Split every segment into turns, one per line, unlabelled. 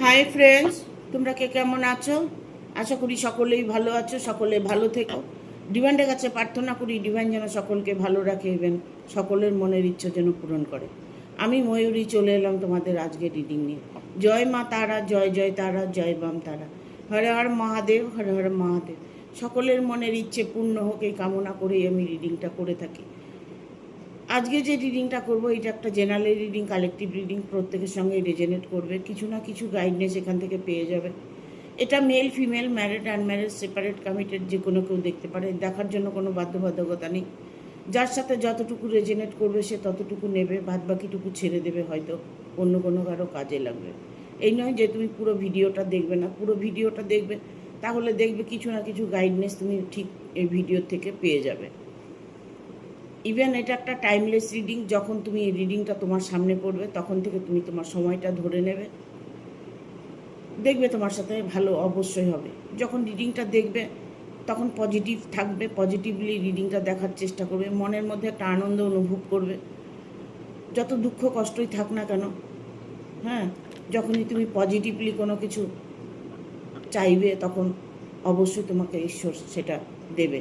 Hi friends, তোমরা কে কেমন আছো? আশা করি সকলেই ভালো আছো, সকলে ভালো থেকো। ডিভাইনের কাছে প্রার্থনা করি ডিভাইন যেন সকলকে ভালো রাখে এবং সকলের মনের ইচ্ছা যেন পূরণ করে। আমি ময়ূরী চলে এলাম তোমাদের আজকে রিডিং নিয়ে। জয় মা তারা, জয় জয় তারা, জয় বাম তারা। হরে হর মহাদেব, হরে হর মহাদেব। সকলের মনের ইচ্ছে পূর্ণ হোক এই কামনা করেই আমি রিডিংটা করে থাকি। আজকে যে রিডিংটা করব এটা একটা জেনারেল রিডিং, কালেকটিভ রিডিং, প্রত্যেকের সঙ্গে রেজোনেট করবে, কিছু না কিছু গাইডনেস এখান থেকে পেয়ে যাবে। এটা male female, married unmarried, separate committed, যে কোনো কেউ দেখতে পারে। দেখার জন্য কোনো বাধ্যবাধকতা নেই। যার সাথে যতটুকু রেজোনেট করবে সে ততটুকু নেবে, বাদ বাকিটুকু ছেড়ে দেবে, হয়তো অন্য কোনো কারো কাজে লাগবে। এই নয় যে তুমি পুরো ভিডিওটা দেখবে না, পুরো ভিডিওটা দেখবে, তাহলে দেখবে কিছু না কিছু গাইডনেস তুমি ঠিক এই ভিডিও থেকে পেয়ে যাবে। ইভেন এটা একটা টাইমলেস রিডিং। যখন তুমি এই রিডিংটা তোমার সামনে পড়বে তখন থেকে তুমি তোমার সময়টা ধরে নেবে, দেখবে তোমার সাথে ভালো অবশ্যই হবে। যখন রিডিংটা দেখবে তখন পজিটিভ থাকবে, পজিটিভলি রিডিংটা দেখার চেষ্টা করবে, মনের মধ্যে একটা আনন্দ অনুভব করবে, যত দুঃখ কষ্টই থাক না কেন। হ্যাঁ, যখনই তুমি পজিটিভলি কোনো কিছু চাইবে তখন অবশ্যই তোমাকে ঈশ্বর সেটা দেবে।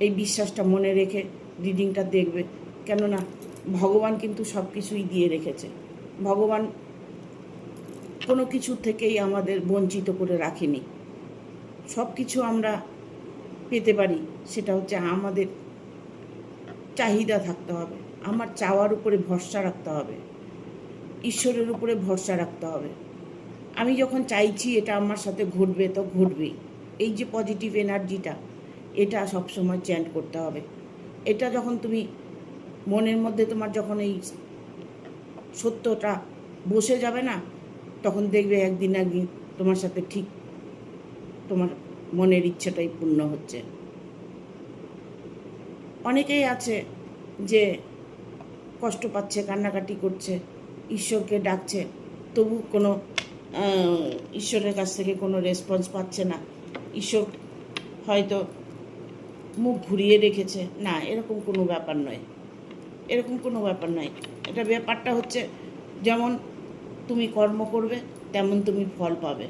এই বিশ্বাসটা মনে রেখে রিডিংটা দেখবে, কেননা ভগবান কিন্তু সব কিছুই দিয়ে রেখেছে। ভগবান কোনো কিছু থেকেই আমাদের বঞ্চিত করে রাখেনি। সব কিছু আমরা পেতে পারি, সেটা হচ্ছে আমাদের চাহিদা থাকতে হবে, আমার চাওয়ার উপরে ভরসা রাখতে হবে, ঈশ্বরের উপরে ভরসা রাখতে হবে। আমি যখন চাইছি এটা আমার সাথে ঘটবে তো ঘটবেই। এই যে পজিটিভ এনার্জিটা, এটা সবসময় চ্যান্ট করতে হবে। এটা যখন তুমি মনের মধ্যে তোমার যখন এই সত্যটা বসে যাবে না, তখন দেখবে একদিন তোমার সাথে ঠিক তোমার মনের ইচ্ছাটাই পূর্ণ হচ্ছে। অনেকেই আছে যে কষ্ট পাচ্ছে, কান্নাকাটি করছে, ঈশ্বরকে ডাকছে, তবু কোনো ঈশ্বরের কাছ থেকে কোনো রেসপন্স পাচ্ছে না। ঈশ্বর হয়তো মুখ ঘুরিয়ে রেখেছে। না, এরকম কোনো ব্যাপার নয়, এরকম কোনো ব্যাপার নয়। এটা ব্যাপারটা হচ্ছে যেমন তুমি কর্ম করবে তেমন তুমি ফল পাবে।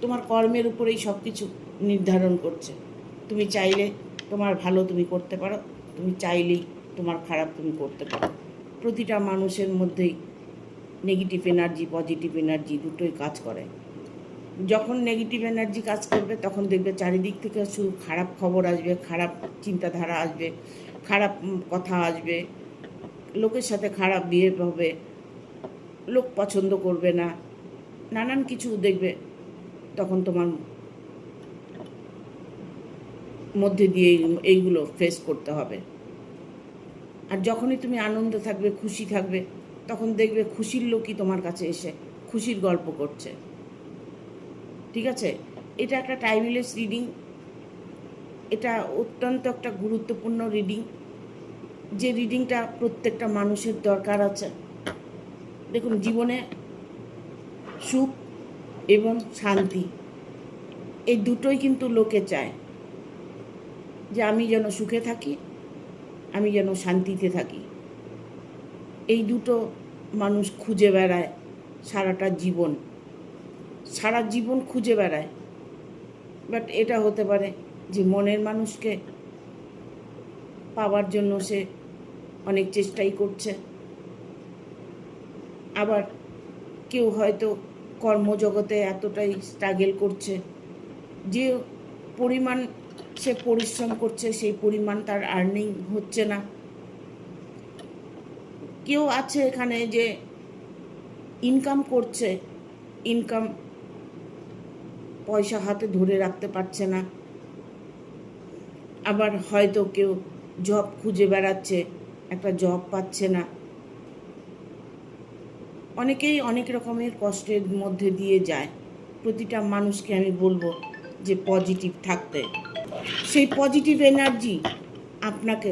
তোমার কর্মের উপরেই সব কিছু নির্ধারণ করছে। তুমি চাইলে তোমার ভালো তুমি করতে পারো, তুমি চাইলেই তোমার খারাপ তুমি করতে পারো। প্রতিটা মানুষের মধ্যেই নেগেটিভ এনার্জি, পজিটিভ এনার্জি দুটোই কাজ করে। যখন নেগেটিভ এনার্জি কাজ করবে তখন দেখবে চারিদিক থেকে শুধু খারাপ খবর আসবে, খারাপ চিন্তাধারা আসবে, খারাপ কথা আসবে, লোকের সাথে খারাপ বিহেভ হবে, লোক পছন্দ করবে না, নানান কিছু দেখবে। তখন তোমার মধ্যে দিয়ে এইগুলো ফেস করতে হবে। আর যখনই তুমি আনন্দ থাকবে, খুশি থাকবে, তখন দেখবে খুশির লোকই তোমার কাছে এসে খুশির গল্প করছে। ঠিক আছে, এটা একটা টাইমলেস রিডিং, এটা অত্যন্ত একটা গুরুত্বপূর্ণ রিডিং, যে রিডিংটা প্রত্যেকটা মানুষের দরকার আছে। দেখুন, জীবনে সুখ এবং শান্তি এই দুটোই কিন্তু লোকে চায়, যে আমি যেন সুখে থাকি, আমি যেন শান্তিতে থাকি। এই দুটো মানুষ খুঁজে বেড়ায় সারাটা জীবন, সারা জীবন খুঁজে বেড়ায়। বাট এটা হতে পারে যে মনের মানুষকে পাওয়ার জন্য সে অনেক চেষ্টাই করছে, আবার কেউ হয়তো কর্মজগতে এতটাই স্ট্রাগল করছে যে পরিমাণ সে পরিশ্রম করছে সেই পরিমাণ তার আর্নিং হচ্ছে না। কেউ আছে এখানে যে ইনকাম করছে, ইনকাম পয়সা হাতে ধরে রাখতে পারছে না। আবার হয়তো কেউ জব খুঁজে বেড়াচ্ছে, একটা জব পাচ্ছে না। অনেকেই অনেক রকমের কষ্টের মধ্যে দিয়ে যায়। প্রতিটা মানুষকে আমি বলবো যে পজিটিভ থাকতে। সেই পজিটিভ এনার্জি আপনাকে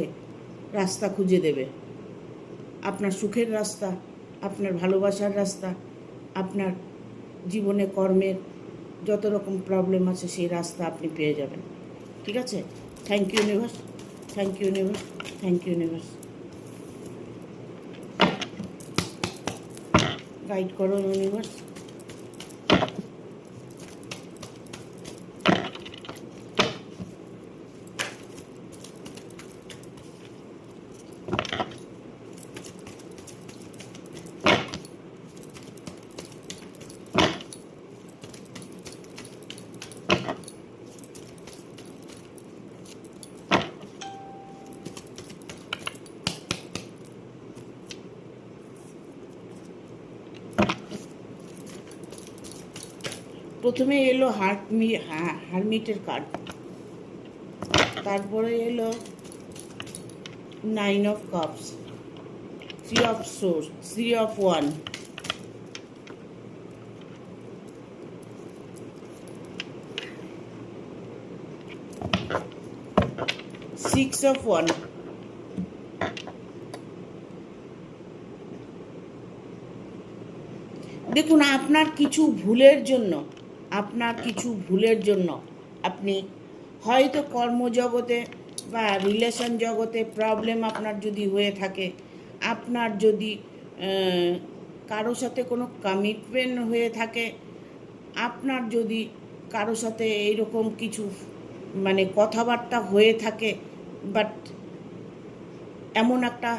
রাস্তা খুঁজে দেবে, আপনার সুখের রাস্তা, আপনার ভালোবাসার রাস্তা, আপনার জীবনে কর্মের যত রকম প্রবলেম আছে সেই রাস্তা আপনি পেয়ে যাবেন। ঠিক আছে, thank you universe, thank you universe, thank you universe. Guide করো ইউনিভার্স। প্রথমে এলো হারমিটের কার্ড, তারপরে এলো 9 of Cups, 3 of Swords, 3 of Wands, 6 of Wands, দেখুন আপনার কিছু ভুলের জন্য আপনি হয়তো কর্মজগতে বা রিলেশন জগতে প্রবলেম আপনার যদি হয়ে থাকে, আপনার যদি কারো সাথে কোনো কমিটমেন্ট হয়ে থাকে, আপনার যদি কারো সাথে এইরকম কিছু মানে কথাবার্তা হয়ে থাকে, বাট এমন একটা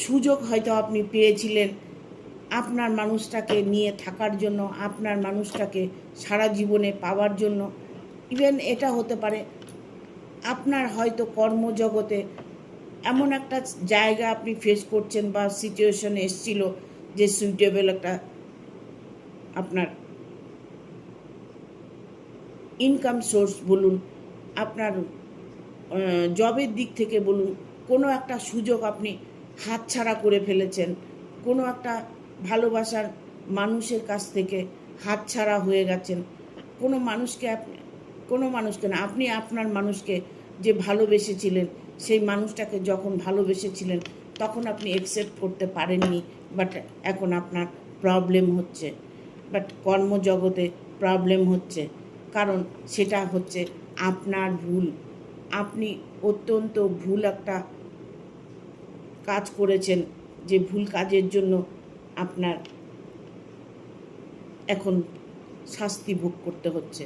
সুযোগ হয়তো আপনি পেয়েছিলেন আপনার মানুষটাকে নিয়ে থাকার জন্য, আপনার মানুষটাকে সারা জীবনে পাওয়ার জন্য। ইভেন এটা হতে পারে আপনার হয়তো কর্মজগতে এমন একটা জায়গা আপনি ফেস করছেন বা সিচুয়েশন এসছিল যে সুইটেবল একটা আপনার ইনকাম সোর্স বলুন, আপনার জবের দিক থেকে বলুন, কোনো একটা সুযোগ আপনি হাতছাড়া করে ফেলেছেন, কোনো একটা ভালোবাসার মানুষের কাছ থেকে হাতছাড়া হয়ে গেছেন, কোনো মানুষকে না, আপনি আপনার মানুষকে যে ভালোবেসেছিলেন সেই মানুষটাকে যখন ভালোবেসেছিলেন তখন আপনি অ্যাকসেপ্ট করতে পারেননি, বাট এখন আপনার প্রবলেম হচ্ছে, বাট কর্মজগতে প্রবলেম হচ্ছে, কারণ সেটা হচ্ছে আপনার ভুল। আপনি অত্যন্ত ভুল একটা কাজ করেছেন, যে ভুল কাজের জন্য আপনার এখন শাস্তি ভোগ করতে হচ্ছে।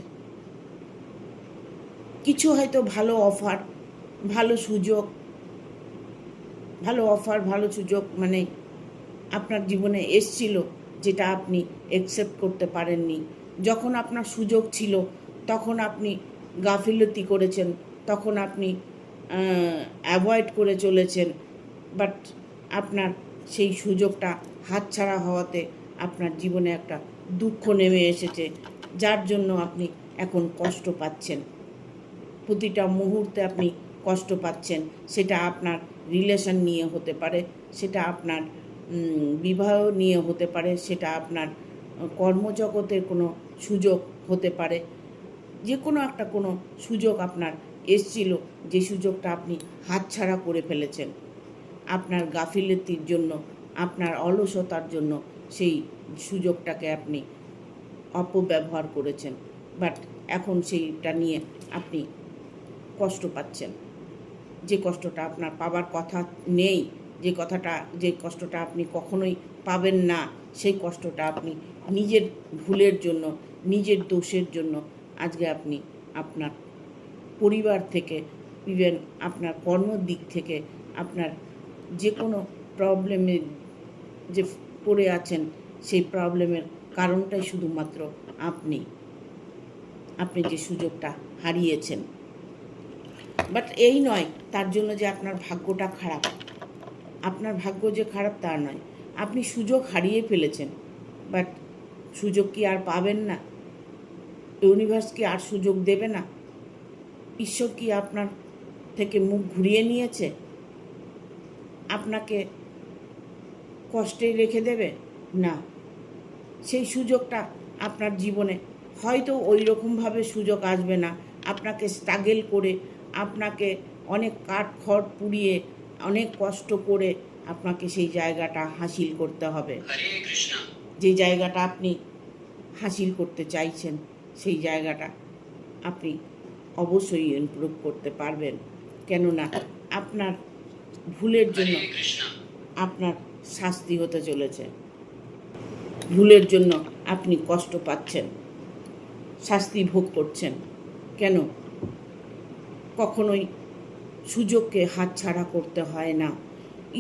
কিছু হয়তো ভালো অফার, ভালো সুযোগ মানে আপনার জীবনে এসছিল, যেটা আপনি অ্যাকসেপ্ট করতে পারেননি। যখন আপনার সুযোগ ছিল তখন আপনি গাফিলতি করেছেন, তখন আপনি অ্যাভয়েড করে চলেছেন, বাট আপনার সেই সুযোগটা হাতছাড়া হওয়াতে আপনার জীবনে একটা দুঃখ নেমে এসেছে, যার জন্য আপনি এখন কষ্ট পাচ্ছেন। প্রতিটা মুহূর্তে আপনি কষ্ট পাচ্ছেন। সেটা আপনার রিলেশন নিয়ে হতে পারে, সেটা আপনার বিবাহ নিয়ে হতে পারে, সেটা আপনার কর্মজগতের কোনো সুযোগ হতে পারে। যে কোনো একটা কোনো সুযোগ আপনার এসছিল, যে সুযোগটা আপনি হাতছাড়া করে ফেলেছেন আপনার গাফিলতির জন্য, আপনার অলসতার জন্য। সেই সুযোগটাকে আপনি অপব্যবহার করেছেন, বাট এখন সেইটা নিয়ে আপনি কষ্ট পাচ্ছেন। যে কষ্টটা আপনার পাবার কথা নেই, যে কষ্টটা আপনি কখনোই পাবেন না, সেই কষ্টটা আপনি নিজের ভুলের জন্য, নিজের দোষের জন্য আজকে আপনি আপনার পরিবার থেকে, ইভেন আপনার কর্মের দিক থেকে, আপনার যে কোনো প্রবলেমে যে পড়ে আছেন, সেই প্রবলেমের কারণটাই শুধুমাত্র আপনি যে সুযোগটা হারিয়েছেন। বাট এই নয় তার জন্য যে আপনার ভাগ্যটা খারাপ, আপনার ভাগ্য যে খারাপ তা নয়, আপনি সুযোগ হারিয়ে ফেলেছেন, বাট সুযোগ কি আর পাবেন না? ইউনিভার্স কি আর সুযোগ দেবে না? ঈশ্বর কি আপনার থেকে মুখ ঘুরিয়ে নিয়েছে? আপনাকে কষ্টে রেখে দেবে না। সেই সুযোগটা আপনার জীবনে হয়তো ওই রকমভাবে সুযোগ আসবে না। আপনাকে স্ট্রাগল করে, আপনাকে অনেক কাঠখড় পুড়িয়ে, অনেক কষ্ট করে আপনাকে সেই জায়গাটা হাসিল করতে হবে। যে জায়গাটা আপনি হাসিল করতে চাইছেন, সেই জায়গাটা আপনি অবশ্যই ইমপ্রুভ করতে পারবেন। কেননা আপনার ভুলের জন্য আপনার শাস্তি হতে চলেছে। ভুলের জন্য আপনি কষ্ট পাচ্ছেন, শাস্তি ভোগ করছেন। কেন? কখনোই সুযোগকে হাতছাড়া করতে হয় না।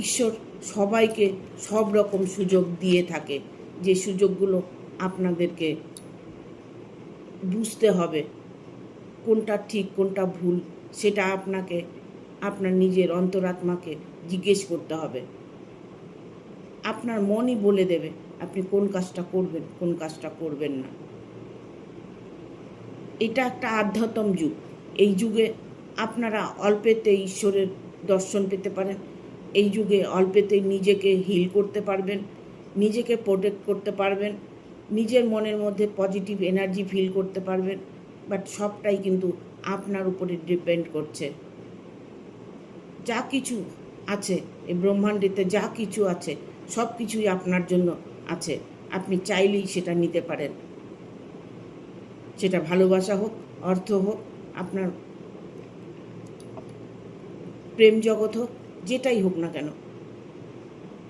ঈশ্বর সবাইকে সব রকম সুযোগ দিয়ে থাকে। যে সুযোগগুলো আপনাদেরকে বুঝতে হবে কোনটা ঠিক কোনটা ভুল, সেটা আপনাকে আপনার নিজের অন্তরাত্মাকে জিজ্ঞেস করতে হবে। আপনার মনই বলে দেবে আপনি কোন কাজটা করবেন, কোন কাজটা করবেন না। এটা একটা আধ্যাত্ম যুগ। এই যুগে আপনারা অল্পেতে ঈশ্বরের দর্শন পেতে পারেন। এই যুগে অল্পেতে নিজেকে হিল করতে পারবেন, নিজেকে প্রোটেক্ট করতে পারবেন, নিজের মনের মধ্যে পজিটিভ এনার্জি ফিল করতে পারবেন। বাট সবটাই কিন্তু আপনার উপরে ডিপেন্ড করছে। যা কিছু আছে এই ব্রহ্মাণ্ডেতে, যা কিছু আছে সব কিছুই আপনার জন্য আছে। আপনি চাইলেই সেটা নিতে পারেন। সেটা ভালোবাসা হোক, অর্থ হোক, আপনার প্রেম জগৎ হোক, যেটাই হোক না কেন,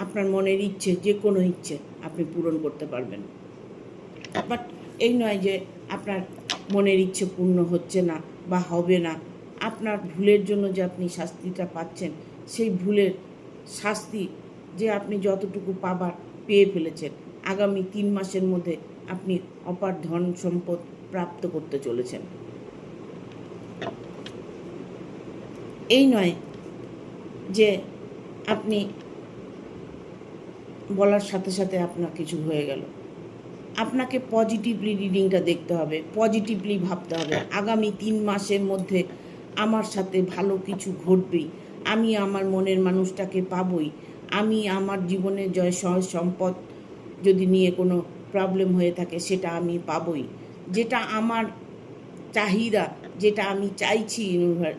আপনার মনের ইচ্ছে, যে কোনো ইচ্ছে আপনি পূরণ করতে পারবেন। বাট এই নয় যে আপনার মনের ইচ্ছে পূর্ণ হচ্ছে না বা হবে না। আপনার ভুলের জন্য যে আপনি শাস্তিটা পাচ্ছেন, সেই ভুলের শাস্তি যে আপনি যতটুকু পাবার পেয়ে ফেলেছেন, আগামী 3 মাসের মধ্যে আপনি অপার ধন সম্পদ প্রাপ্ত করতে চলেছেন। এই নয় যে আপনি বলার সাথে সাথে আপনার কিছু হয়ে গেল। আপনাকে পজিটিভলি রিডিংটা দেখতে হবে, পজিটিভলি ভাবতে হবে। আগামী 3 মাসের মধ্যে আমার সাথে ভালো কিছু ঘটবেই, আমি আমার মনের মানুষটাকে পাবই, আমি আমার জীবনে জয় সম্পদ যদি নিয়ে কোনো প্রবলেম হয়ে থাকে সেটা আমি পাবই, যেটা আমার চাহিদা, যেটা আমি চাইছি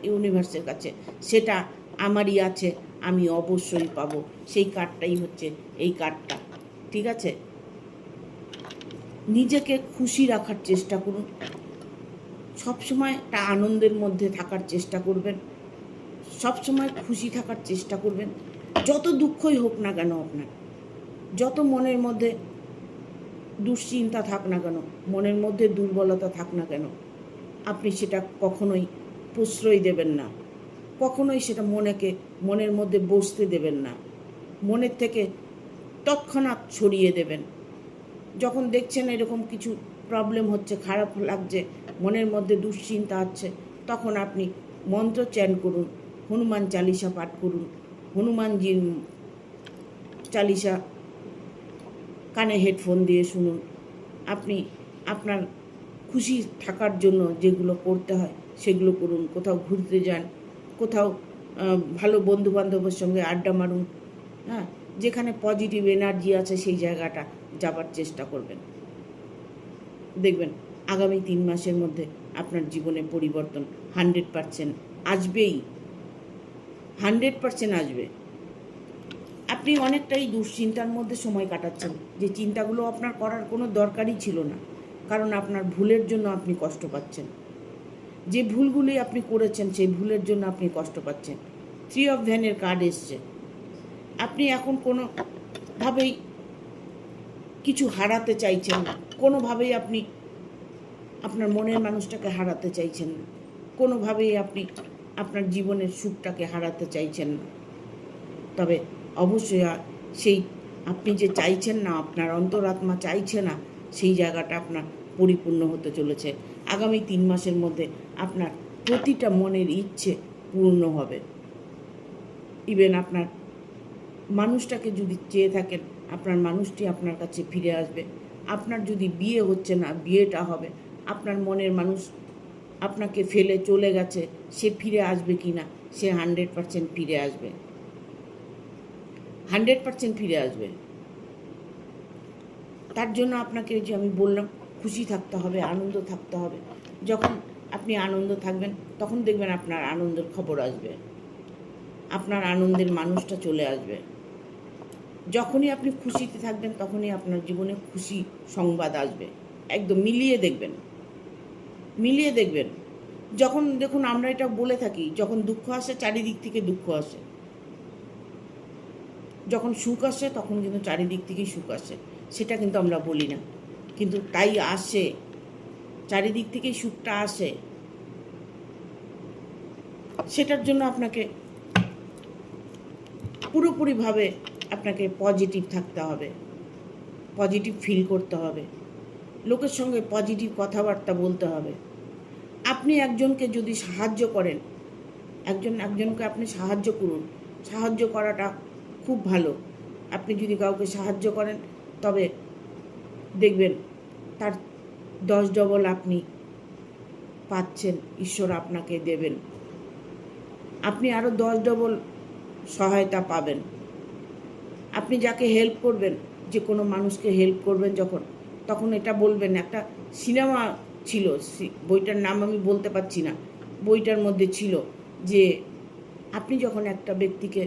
ইউনিভার্সের কাছে সেটা আমারই আছে, আমি অবশ্যই পাবো। সেই কার্ডটাই হচ্ছে এই কার্ডটা। ঠিক আছে? নিজেকে খুশি রাখার চেষ্টা করুন, সবসময় একটা আনন্দের মধ্যে থাকার চেষ্টা করবেন, সবসময় খুশি থাকার চেষ্টা করবেন। যত দুঃখই হোক না কেন আপনার, যত মনের মধ্যে দুশ্চিন্তা থাক না কেন, মনের মধ্যে দুর্বলতা থাক না কেন, আপনি সেটা কখনোই প্রশ্রয় দেবেন না, কখনোই সেটা মনের মধ্যে বসতে দেবেন না। মনের থেকে তৎক্ষণাৎ ছড়িয়ে দেবেন। যখন দেখছেন এরকম কিছু প্রবলেম হচ্ছে, খারাপ লাগছে, মনের মধ্যে দুশ্চিন্তা আছে, তখন আপনি মন্ত্র চ্যান করুন, হনুমান চালিসা পাঠ করুন, হনুমানজির চালিসা কানে হেডফোন দিয়ে শুনুন। আপনি আপনার খুশি থাকার জন্য যেগুলো করতে হয় সেগুলো করুন। কোথাও ঘুরতে যান, কোথাও ভালো বন্ধুবান্ধবের সঙ্গে আড্ডা মারুন। হ্যাঁ, যেখানে পজিটিভ এনার্জি আছে সেই জায়গাটা যাবার চেষ্টা করবেন। দেখবেন আগামী 3 মাসের মধ্যে আপনার জীবনে পরিবর্তন 100% আসবেই, 100% আসবে। আপনি অনেকটাই দুশ্চিন্তার মধ্যে সময় কাটাচ্ছেন, যে চিন্তাগুলো আপনার করার কোনো দরকারই ছিল না, কারণ আপনার ভুলের জন্য আপনি কষ্ট পাচ্ছেন। যে ভুলগুলি আপনি করেছেন সেই ভুলের জন্য আপনি কষ্ট পাচ্ছেন। 3 অফ ভ্যানের কার্ড এসছে। আপনি এখন কোনোভাবেই কিছু হারাতে চাইছেন না, কোনোভাবেই আপনি আপনার মনের মানুষটাকে হারাতে চাইছেন না, কোনোভাবেই আপনি আপনার জীবনের সুখটাকে হারাতে চাইছেন না। তবে অবশ্যই সেই আপনি যে চাইছেন না, আপনার অন্তরাত্মা চাইছে না, সেই জায়গাটা আপনার পরিপূর্ণ হতে চলেছে। আগামী 3 মাসের মধ্যে আপনার প্রতিটা মনের ইচ্ছে পূর্ণ হবে। ইভেন আপনার মানুষটাকে যদি চেয়ে থাকেন, আপনার মানুষটি আপনার কাছে ফিরে আসবে। আপনার যদি বিয়ে হচ্ছে না, বিয়েটা হবে। আপনার মনের মানুষ আপনাকে ফেলে চলে গেছে, সে ফিরে আসবে কি না, সে 100% ফিরে আসবে, 100% ফিরে আসবে। তার জন্য আপনাকে যে আমি বললাম, খুশি থাকতে হবে, আনন্দ থাকতে হবে। যখন আপনি আনন্দ থাকবেন তখন দেখবেন আপনার আনন্দের খবর আসবে, আপনার আনন্দের মানুষটা চলে আসবে। যখনই আপনি খুশিতে থাকবেন তখনই আপনার জীবনে খুশি সংবাদ আসবে। একদম মিলিয়ে দেখবেন, মিলিয়ে দেখবেন। যখন দেখুন, আমরা এটা বলে থাকি, যখন দুঃখ আসে চারিদিক থেকে দুঃখ আসে, যখন সুখ আসে তখন কিন্তু চারিদিক থেকেই সুখ আসে। সেটা কিন্তু আমরা বলি না, কিন্তু তাই আসে, চারিদিক থেকেই সুখটা আসে। সেটার জন্য আপনাকে পুরোপুরিভাবে আপনাকে পজিটিভ থাকতে হবে, পজিটিভ ফিল করতে হবে, লোকের সঙ্গে পজিটিভ কথাবার্তা বলতে হবে। আপনি একজনকে যদি সাহায্য করেন, একজনকে আপনি সাহায্য করুন, সাহায্য করাটা খুব ভালো। আপনি যদি কাউকে সাহায্য করেন তবে দেখবেন তার 10 ডবল আপনি পাচ্ছেন, ঈশ্বর আপনাকে দেবেন। আপনি আরও 10 ডবল সহায়তা পাবেন। আপনি যাকে হেল্প করবেন, যে কোনো মানুষকে হেল্প করবেন যখন, তখন এটা বলবেন, একটা সিনেমা ছিল, বইটার নাম আমি বলতে পারছি না, বইটার মধ্যে ছিল যে আপনি যখন একটা ব্যক্তিকে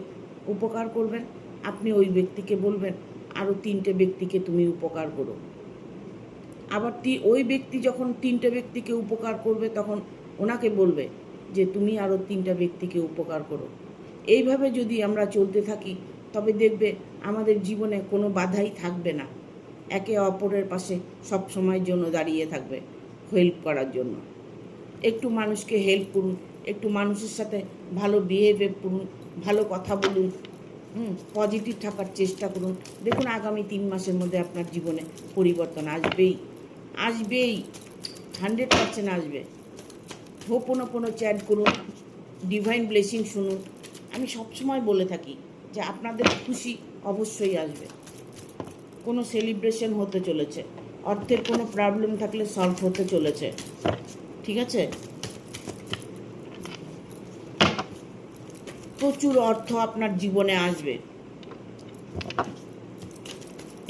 উপকার করবেন, আপনি ওই ব্যক্তিকে বলবেন আরও 3টে ব্যক্তিকে তুমি উপকার করো। আবার ওই ব্যক্তি যখন 3টে ব্যক্তিকে উপকার করবে, তখন ওনাকে বলবে যে তুমি আরও 3টা ব্যক্তিকে উপকার করো। এইভাবে যদি আমরা চলতে থাকি, তবে দেখবে আমাদের জীবনে কোনো বাধাই থাকবে না, একে অপরের পাশে সব সময়ের জন্য দাঁড়িয়ে থাকবে হেল্প করার জন্য। একটু মানুষকে হেল্প করুন, একটু মানুষের সাথে ভালো বিহেভিয়ার করুন, ভালো কথা বলুন, পজিটিভ থাকার চেষ্টা করুন। দেখুন আগামী 3 মাসের মধ্যে আপনার জীবনে পরিবর্তন আসবেই, 100% আসবে। হোপোনোপোনো চ্যাট করুন, ডিভাইন ব্লেসিং শুনুন। আমি সবসময় বলে থাকি যে আপনাদের খুশি অবশ্যই আসবে। কোনো সেলিব্রেশন হতে চলেছে, অর্থের কোনো প্রবলেম থাকলে সলভ হতে চলেছে, ঠিক আছে? প্রচুর অর্থ আপনার জীবনে আসবে।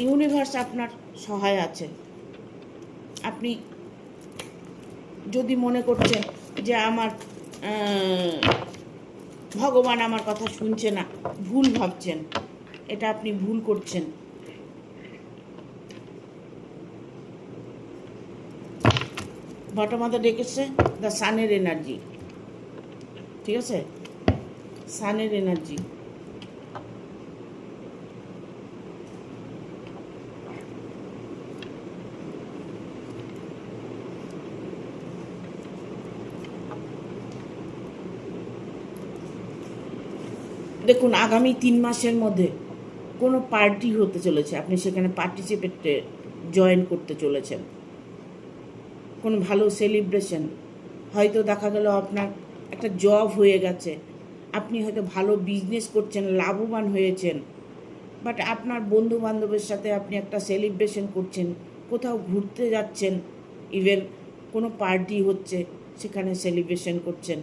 ইউনিভার্স আপনার সহায় আছে। আপনি যদি মনে করছেন যে আমার ভগবান আমার কথা শুনছে না, ভুল ভাবছেন, এটা আপনি ভুল করছেন। বটমাতে ডেকেছে দ্য সানের এনার্জি, ঠিক আছে? সানের এনার্জি। দেখুন আগামী 3 মাসের মধ্যে কোনো পার্টি হতে চলেছে, আপনি সেখানে পার্টিসিপেটে জয়েন করতে চলেছেন। কোনো ভালো সেলিব্রেশন, হয়তো দেখা গেল আপনার একটা জব হয়ে গেছে, আপনি হয়তো ভালো বিজনেস করছেন, লাভবান হয়েছেন, বাট আপনার বন্ধু বান্ধবের সাথে আপনি একটা সেলিব্রেশন করছেন, কোথাও ঘুরতে যাচ্ছেন, ইভেন কোনো পার্টি হচ্ছে সেখানে সেলিব্রেশন করছেন,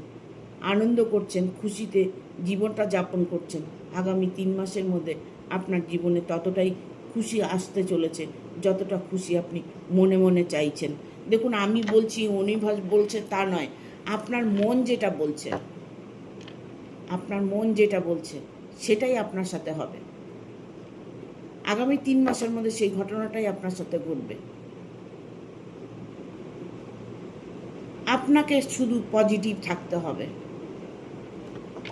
আনন্দ করছেন, খুশিতে জীবনটা যাপন করছেন। আগামী 3 মাসের মধ্যে আপনার জীবনে ততটাই খুশি আসতে চলেছে যতটা খুশি আপনি মনে মনে চাইছেন। দেখুন আমি বলছি, ইউনিভার্স বলছে তা নয়, আপনার মন যেটা বলছে, আপনার মন যেটা বলছে সেটাই আপনার সাথে হবে। আগামী 3 মাসের মধ্যে সেই ঘটনাটাই আপনার সাথে ঘটবে। আপনাকে শুধু পজিটিভ থাকতে হবে।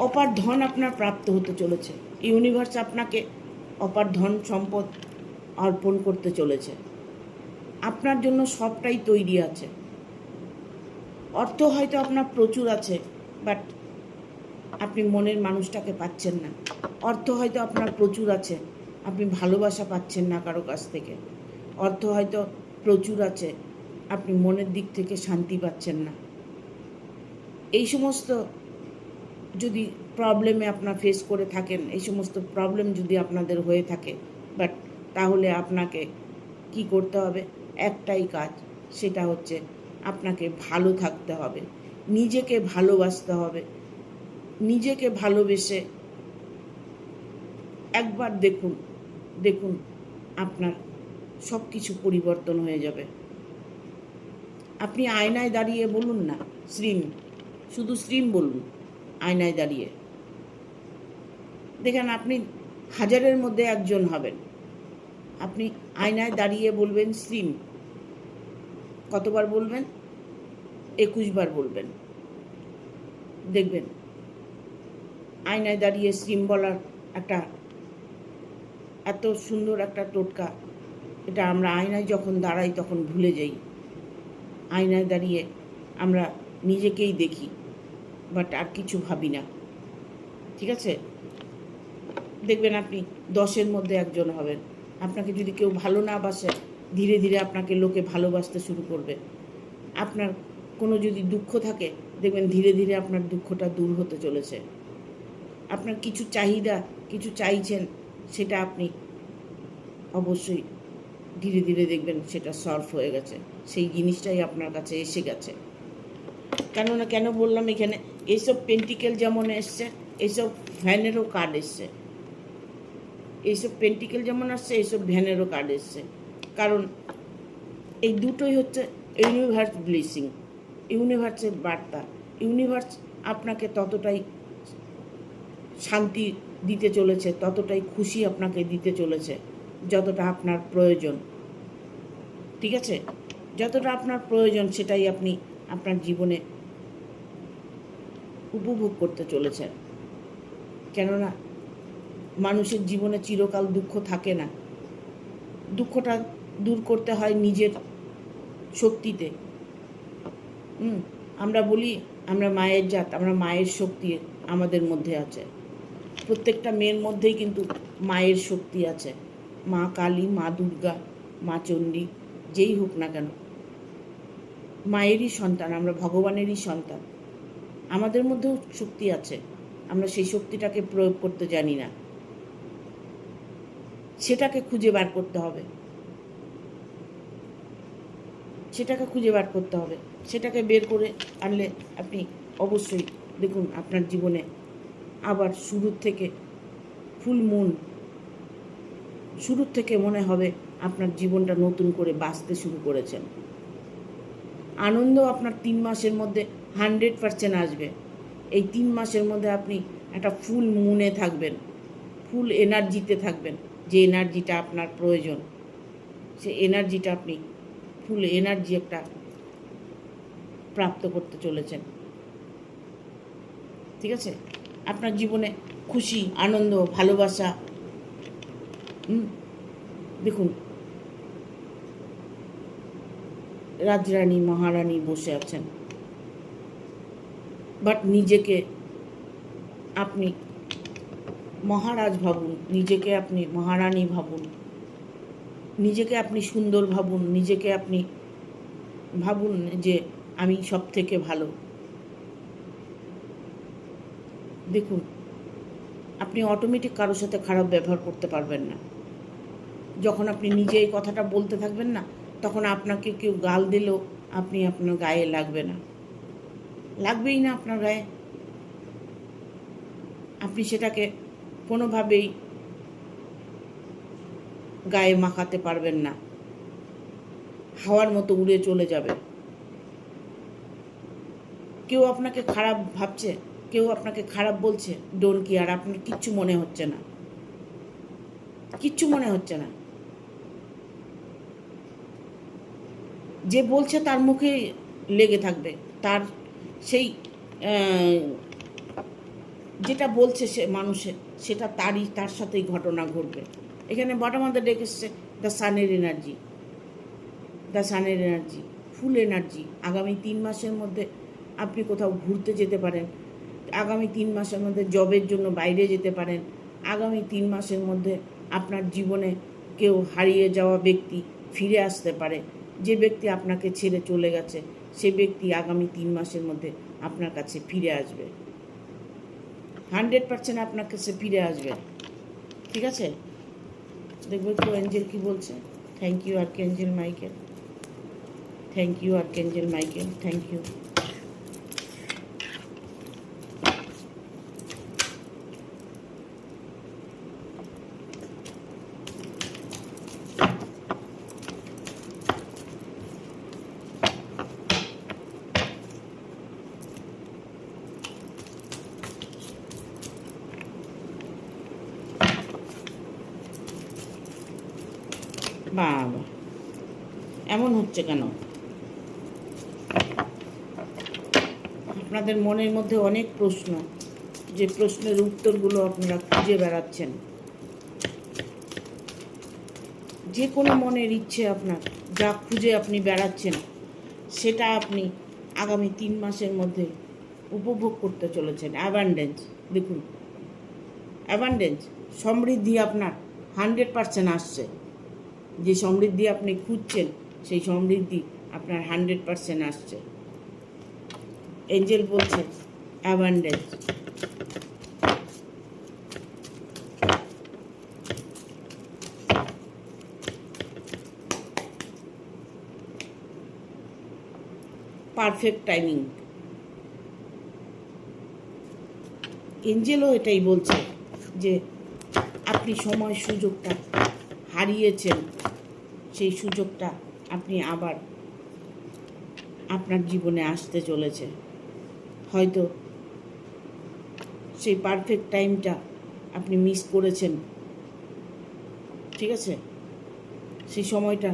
অপার ধন আপনার প্রাপ্ত হতে চলেছে। ইউনিভার্স আপনাকে অপার ধন সম্পদ অর্পণ করতে চলেছে। আপনার জন্য সবটাই তৈরি আছে। অর্থ হয়তো আপনার প্রচুর আছে, বাট আপনি মনের মানুষটাকে পাচ্ছেন না। অর্থ হয়তো আপনার প্রচুর আছে, আপনি ভালোবাসা পাচ্ছেন না কারো কাছ থেকে। অর্থ হয়তো প্রচুর আছে, আপনি মনের দিক থেকে শান্তি পাচ্ছেন না। এই সমস্ত যদি প্রবলেমে আপনার ফেস করে থাকেন, এই সমস্ত প্রবলেম যদি আপনাদের হয়ে থাকে, বাট তাহলে আপনাকে কি করতে হবে? একটাই কাজ, সেটা হচ্ছে আপনাকে ভালো থাকতে হবে, নিজেকে ভালোবাসতে হবে। নিজেকে ভালোবেসে একবার দেখুন, দেখুন আপনার সব কিছু পরিবর্তন হয়ে যাবে। আপনি আয়নায় দাঁড়িয়ে বলুন না শ্রীম, শুধু শ্রীম বলুন আয়নায় দাঁড়িয়ে। দেখেন আপনি 1000-এর মধ্যে একজন হবেন। আপনি আয়নায় দাঁড়িয়ে বলবেন শ্রীম। কতবার বলবেন? 21 বার বলবেন। দেখবেন আয়নায় দাঁড়িয়ে শ্রীম বলার একটা এত সুন্দর একটা টোটকা, এটা আমরা আয়নায় যখন দাঁড়াই তখন ভুলে যাই। আয়নায় দাঁড়িয়ে আমরা নিজেকেই দেখি, বাট আর কিছু ভাবি না, ঠিক আছে? দেখবেন আপনি 10-এর মধ্যে একজন হবেন। আপনাকে যদি কেউ ভালো না বাসে, ধীরে ধীরে আপনাকে লোকে ভালোবাসতে শুরু করবে। আপনার কোনো যদি দুঃখ থাকে, দেখবেন ধীরে ধীরে আপনার দুঃখটা দূর হতে চলেছে। আপনার কিছু চাহিদা, কিছু চাইছেন, সেটা আপনি অবশ্যই ধীরে ধীরে দেখবেন সেটা সলভ হয়ে গেছে, সেই জিনিসটাই আপনার কাছে এসে গেছে। কেন বললাম এখানে এইসব পেন্টিকেল যেমন এসছে, এইসব ভ্যানেরও কার্ড এসছে। এইসব পেন্টিকেল যেমন আসছে, এইসব ভ্যানেরও কার্ড এসছে। কারণ এই দুটোই হচ্ছে ইউনিভার্স ব্লেসিং, ইউনিভার্সের বার্তা। ইউনিভার্স আপনাকে ততটাই শান্তি দিতে চলেছে, ততটাই খুশি আপনাকে দিতে চলেছে যতটা আপনার প্রয়োজন। ঠিক আছে? যতটা আপনার প্রয়োজন সেটাই আপনি আপনার জীবনে উপভোগ করতে চলেছেন। কেননা মানুষের জীবনে চিরকাল দুঃখ থাকে না। দুঃখটা দূর করতে হয় নিজের শক্তিতে। আমরা বলি আমরা মায়ের জাত, আমরা মায়ের শক্তি আমাদের মধ্যে আছে। প্রত্যেকটা মেয়ের মধ্যেই কিন্তু মায়ের শক্তি আছে। মা কালী, মা দুর্গা, মা চণ্ডী, যেই হোক না কেন, মায়েরই সন্তান, আমরা ভগবানেরই সন্তান। আমাদের মধ্যেও শক্তি আছে, আমরা সেই শক্তিটাকে প্রয়োগ করতে জানি না। সেটাকে খুঁজে বার করতে হবে, সেটাকে বের করে আনলে আপনি অবশ্যই দেখুন আপনার জীবনে আবার শুরুর থেকে মনে হবে আপনার জীবনটা নতুন করে বাঁচতে শুরু করেছেন। আনন্দ আপনার 3 মাসের মধ্যে 100% আসবে। এই 3 মাসের মধ্যে আপনি একটা ফুল মুনে থাকবেন, ফুল এনার্জিতে থাকবেন। যে এনার্জিটা আপনার প্রয়োজন, সে এনার্জিটা আপনি ফুল এনার্জি একটা প্রাপ্ত করতে চলেছেন। ঠিক আছে? আপনার জীবনে খুশি, আনন্দ, ভালোবাসা। দেখুন রাজরানী, মহারানী বসে আছেন, বাট নিজেকে আপনি মহারাজ ভাবুন, নিজেকে আপনি মহারানী ভাবুন, নিজেকে আপনি সুন্দর ভাবুন, নিজেকে আপনি ভাবুন যে আমি সব থেকে ভালো। দেখুন আপনি অটোমেটিক কারোর সাথে খারাপ ব্যবহার করতে পারবেন না। যখন আপনি নিজে এই কথাটা বলতে থাকবেন না, তখন আপনাকে কেউ গাল দিলেও আপনার গায়ে লাগবে না, লাগবেই না আপনার গায়ে। আপনি সেটাকে কোনোভাবেই গায়ে মাখাতে পারবেন না, হাওয়ার মতো উড়ে চলে যাবে। কেউ আপনাকে খারাপ ভাবছে, কেউ আপনাকে খারাপ বলছে, ডোন্ট কেয়ার, আপনার কিচ্ছু মনে হচ্ছে না। যে বলছে তার মুখে লেগে থাকবে, তার সেই যেটা বলছে সে মানুষের, সেটা তার সাথেই ঘটনা ঘটবে। এখানে বটম অফ দ্য ডেক এসছে দ্য সানের এনার্জি, ফুল এনার্জি। আগামী 3 মাসের মধ্যে আপনি কোথাও ঘুরতে যেতে পারেন, আগামী 3 মাসের মধ্যে জবের জন্য বাইরে যেতে পারেন, আগামী 3 মাসের মধ্যে আপনার জীবনে কেউ হারিয়ে যাওয়া ব্যক্তি ফিরে আসতে পারে। যে ব্যক্তি আপনাকে ছেড়ে চলে গেছে, সে ব্যক্তি আগামী 3 মাসের মধ্যে আপনার কাছে ফিরে আসবে, 100% আপনার কাছে ফিরে আসবে। ঠিক আছে? দেখবো একটু এঞ্জেল কি বলছে। Thank you archangel Michael, thank you. বাবা এমন হচ্ছে কেন? আপনাদের মনের মধ্যে অনেক প্রশ্ন, যে প্রশ্নের উত্তরগুলো আপনারা খুঁজে বেড়াচ্ছেন। যে কোনো মনের ইচ্ছে আপনার যা খুঁজে আপনি বেড়াচ্ছেন, সেটা আপনি আগামী 3 মাসের মধ্যে উপভোগ করতে চলেছেন। অ্যাবান্ডেন্স, দেখুন অ্যাবান্ডেন্স, সমৃদ্ধি আপনার 100% আসছে। যে সমৃদ্ধি আপনি খুঁজছেন, সেই সমৃদ্ধি আপনার 100% আসছে। এঞ্জেল বলছে অ্যাবান্ডেন্স। পারফেক্ট টাইমিং, এঞ্জেলও এটাই বলছে যে আপনি সময় সুযোগটা হারিয়েছেন, সেই সুযোগটা আপনি আবার আপনার জীবনে আসতে চলেছে। হয়তো সেই পারফেক্ট টাইমটা আপনি মিস করেছেন, ঠিক আছে? সেই সময়টা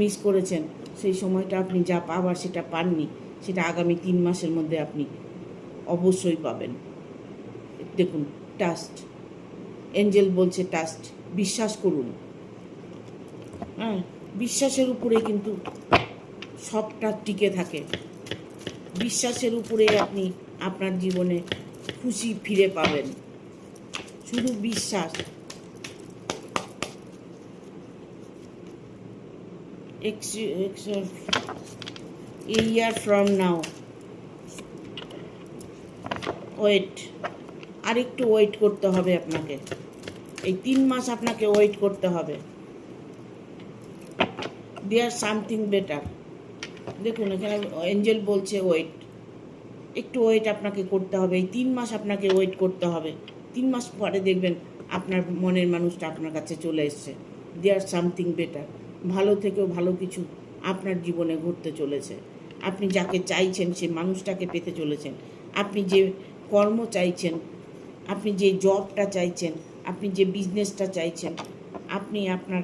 মিস করেছেন, সেই সময়টা আপনি যা পাবার সেটা পাননি, সেটা আগামী 3 মাসের মধ্যে আপনি অবশ্যই পাবেন। দেখুন, ট্রাস্ট, এঞ্জেল বলছে ট্রাস্ট, বিশ্বাস করুন। হ্যাঁ, বিশ্বাসের উপরে কিন্তু সবটা টিকে থাকে। বিশ্বাসের উপরে আপনি আপনার জীবনে খুশি ফিরে পাবেন, শুধু বিশ্বাস। A year from now, wait, আর একটু ওয়েট করতে হবে আপনাকে। এই 3 মাস আপনাকে ওয়েট করতে হবে। There something better. দেখুন, এখানে এঞ্জেল বলছে ওয়েট, একটু ওয়েট আপনাকে করতে হবে। এই 3 মাস আপনাকে ওয়েট করতে হবে। 3 মাস পরে দেখবেন আপনার মনের মানুষটা আপনার কাছে চলে এসছে। দেয়ার সামথিং বেটার, ভালো থেকেও ভালো কিছু আপনার জীবনে ঘটতে চলেছে। আপনি যাকে চাইছেন সেই মানুষটাকে পেতে চলেছেন। আপনি যে কর্ম চাইছেন, আপনি যে জবটা চাইছেন, আপনি যে বিজনেসটা চাইছেন, আপনি আপনার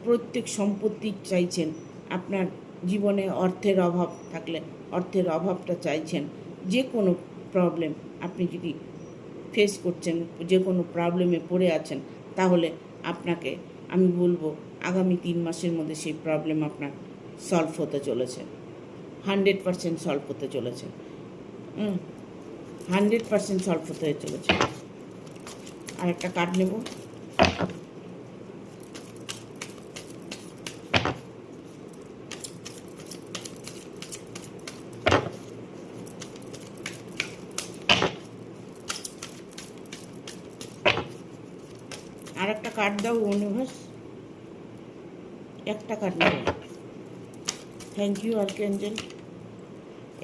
প্রত্যেক সম্পত্তি চাইছেন, আপনার জীবনে অর্থের অভাব থাকলে অর্থের অভাবটা চাইছেন, যে কোনো প্রবলেম আপনি যদি ফেস করছেন, যে কোনো প্রবলেমে পড়ে আছেন, তাহলে আপনাকে আমি বলবো আগামী 3 মাসের মধ্যে সেই প্রবলেম আপনার সলভ হতে চলেছে। 100% সলভ হতে চলেছে। 100% সলভ হতে চলেছে। আর একটা কার্ড নেব। আর একটা কার্ড দাও ইউনিভার্স, একটা কার্ড নেব। থ্যাংক ইউ আর্কএঞ্জেল,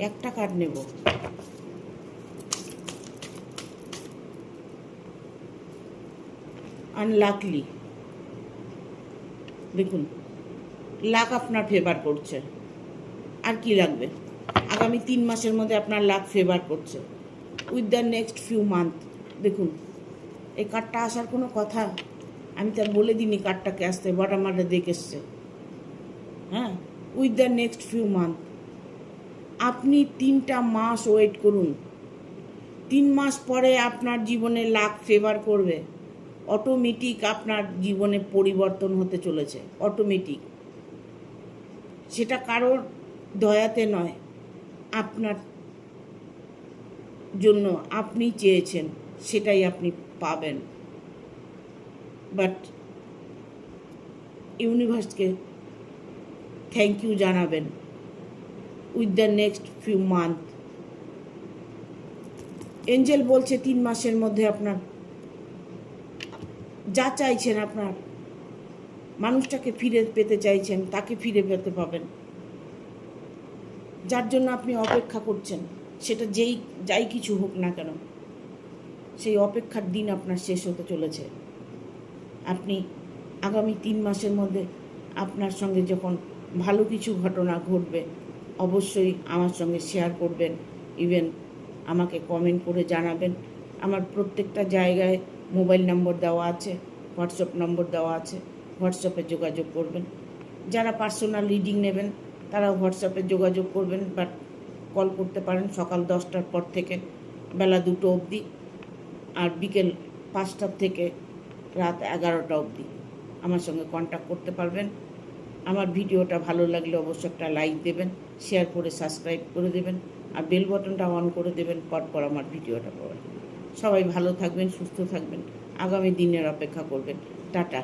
একটা কার্ড নেব। আনলাকলি, দেখুন লাক আপনার ফেভার করছে। আর কি লাগবে? আগামী 3 মাসের মধ্যে আপনার লাক ফেভার করছে with the next few month. দেখুন, এই কার্ডটা আসার কোনো কথা আমি তার বলে দিইনি কার্ডটাকে আসতে, বাট আমার দেখে এসছে। হ্যাঁ, with the next few month আপনি 3টা মাস ওয়েট করুন। 3 মাস পরে আপনার জীবনে লাক ফেভার করবে। অটোমেটিক আপনার জীবনে পরিবর্তন হতে চলেছে, অটোমেটিক। সেটা কারোর দয়াতে নয়, আপনার জন্য আপনি চেয়েছেন, সেটাই আপনি পাবেন। বাট ইউনিভার্সকে থ্যাংক ইউ জানাবেন with the next few month. Angel বলছে 3 মাসের মধ্যে আপনার যা চাইছেন, আপনার মানুষটাকে ফিরে পেতে চাইছেন, তাকে ফিরে পেতে পাবেন। যার জন্য আপনি অপেক্ষা করছেন, সেটা যাই কিছু হোক না কেন, সেই অপেক্ষার দিন আপনার শেষ হতে চলেছে। আপনি আগামী 3 মাসের মধ্যে আপনার সঙ্গে যখন ভালো কিছু ঘটনা ঘটবে, অবশ্যই আমার সঙ্গে শেয়ার করবেন, ইভেন আমাকে কমেন্ট করে জানাবেন। আমার প্রত্যেকটা জায়গায় মোবাইল নম্বর দেওয়া আছে, হোয়াটসঅ্যাপ নম্বর দেওয়া আছে, হোয়াটসঅ্যাপে যোগাযোগ করবেন। যারা পার্সোনাল রিডিং নেবেন তারা হোয়াটসঅ্যাপে যোগাযোগ করবেন, বাট কল করতে পারেন সকাল 10টার পর থেকে বেলা 2টো অবধি, আর বিকেল 5টার থেকে রাত 11টা অবধি আমার সঙ্গে কন্ট্যাক্ট করতে পারবেন। আমার ভিডিওটা ভালো লাগলে অবশ্যই একটা লাইক দেবেন, শেয়ার করে সাবস্ক্রাইব করে দেবেন, আর বেল বাটনটা অন করে দেবেন পরপর আমার ভিডিওটা পাওয়ার। সবাই ভালো থাকবেন, সুস্থ থাকবেন, আগামী দিনের অপেক্ষা করবেন। টাটা।